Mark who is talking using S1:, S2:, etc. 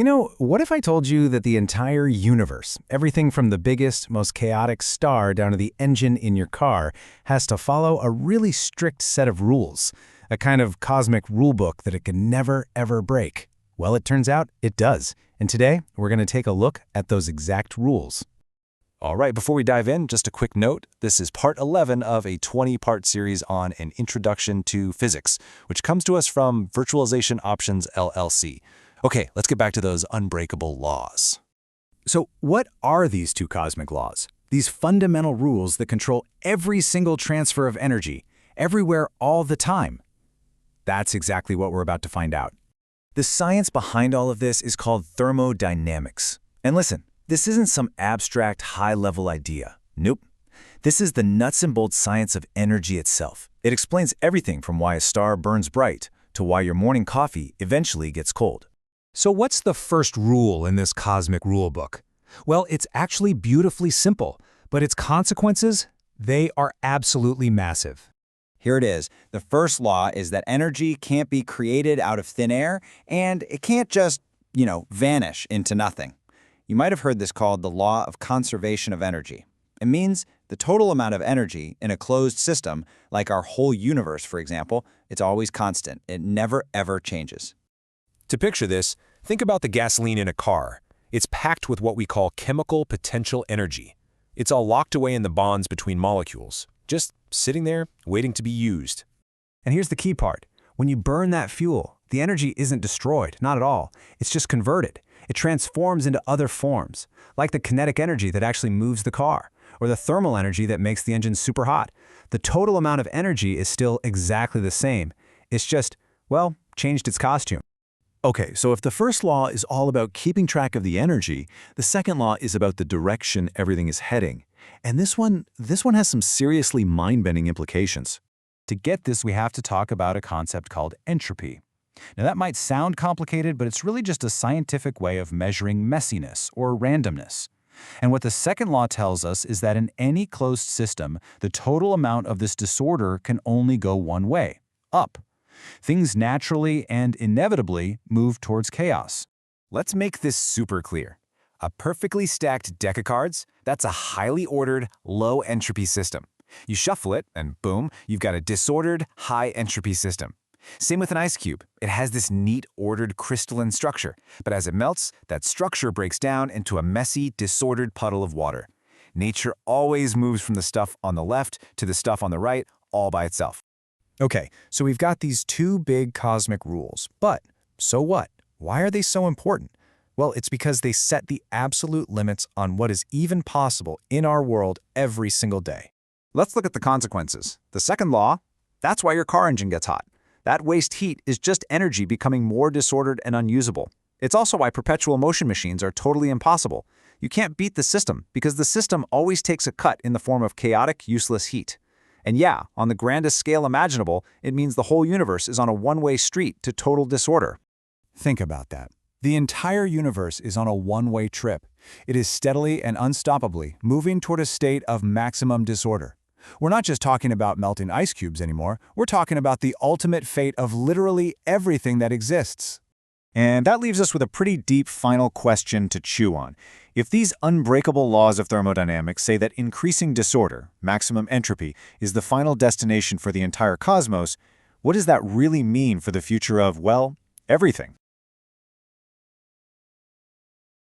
S1: What if I told you that the entire universe, everything from the biggest, most chaotic star down to the engine in your car, has to follow a really strict set of rules, a kind of cosmic rulebook that it can never, ever break? Well, it turns out it does. And today, we're going to take a look at those exact rules.
S2: All right, before we dive in, just a quick note. This is part 11 of a 20-part series on an introduction to physics, which comes to us from Virtualization Options LLC. Okay, let's get back to those unbreakable laws.
S1: So what are these two cosmic laws? These fundamental rules that control every single transfer of energy, everywhere, all the time? That's exactly what we're about to find out. The science behind all of this is called thermodynamics. And listen, this isn't some abstract, high-level idea. Nope. This is the nuts and bolts science of energy itself. It explains everything from why a star burns bright to why your morning coffee eventually gets cold.
S3: So what's the first rule in this cosmic rulebook? Well, it's actually beautifully simple, but its consequences, they are absolutely massive.
S4: Here it is. The first law is that energy can't be created out of thin air, and it can't just, vanish into nothing. You might have heard this called the law of conservation of energy. It means the total amount of energy in a closed system, like our whole universe, for example, it's always constant. It never, ever changes.
S3: To picture this, think about the gasoline in a car. It's packed with what we call chemical potential energy. It's all locked away in the bonds between molecules, just sitting there, waiting to be used.
S5: And here's the key part. When you burn that fuel, the energy isn't destroyed, not at all. It's just converted. It transforms into other forms, like the kinetic energy that actually moves the car, or the thermal energy that makes the engine super hot. The total amount of energy is still exactly the same. It's just, changed its costume.
S6: Okay, so if the first law is all about keeping track of the energy, the second law is about the direction everything is heading. And this one has some seriously mind-bending implications.
S1: To get this, we have to talk about a concept called entropy. Now, that might sound complicated, but it's really just a scientific way of measuring messiness or randomness. And what the second law tells us is that in any closed system, the total amount of this disorder can only go one way, up. Things naturally and inevitably move towards chaos.
S2: Let's make this super clear. A perfectly stacked deck of cards, that's a highly ordered, low-entropy system. You shuffle it, and boom, you've got a disordered, high-entropy system. Same with an ice cube. It has this neat, ordered crystalline structure, but as it melts, that structure breaks down into a messy, disordered puddle of water. Nature always moves from the stuff on the left to the stuff on the right, all by itself.
S1: Okay, so we've got these two big cosmic rules, but so what? Why are they so important? Well, it's because they set the absolute limits on what is even possible in our world every single day.
S4: Let's look at the consequences. The second law, that's why your car engine gets hot. That waste heat is just energy becoming more disordered and unusable. It's also why perpetual motion machines are totally impossible. You can't beat the system because the system always takes a cut in the form of chaotic, useless heat. And yeah, on the grandest scale imaginable, it means the whole universe is on a one-way street to total disorder.
S1: Think about that. The entire universe is on a one-way trip. It is steadily and unstoppably moving toward a state of maximum disorder. We're not just talking about melting ice cubes anymore. We're talking about the ultimate fate of literally everything that exists.
S6: And that leaves us with a pretty deep final question to chew on. If these unbreakable laws of thermodynamics say that increasing disorder, maximum entropy, is the final destination for the entire cosmos, what does that really mean for the future of, everything?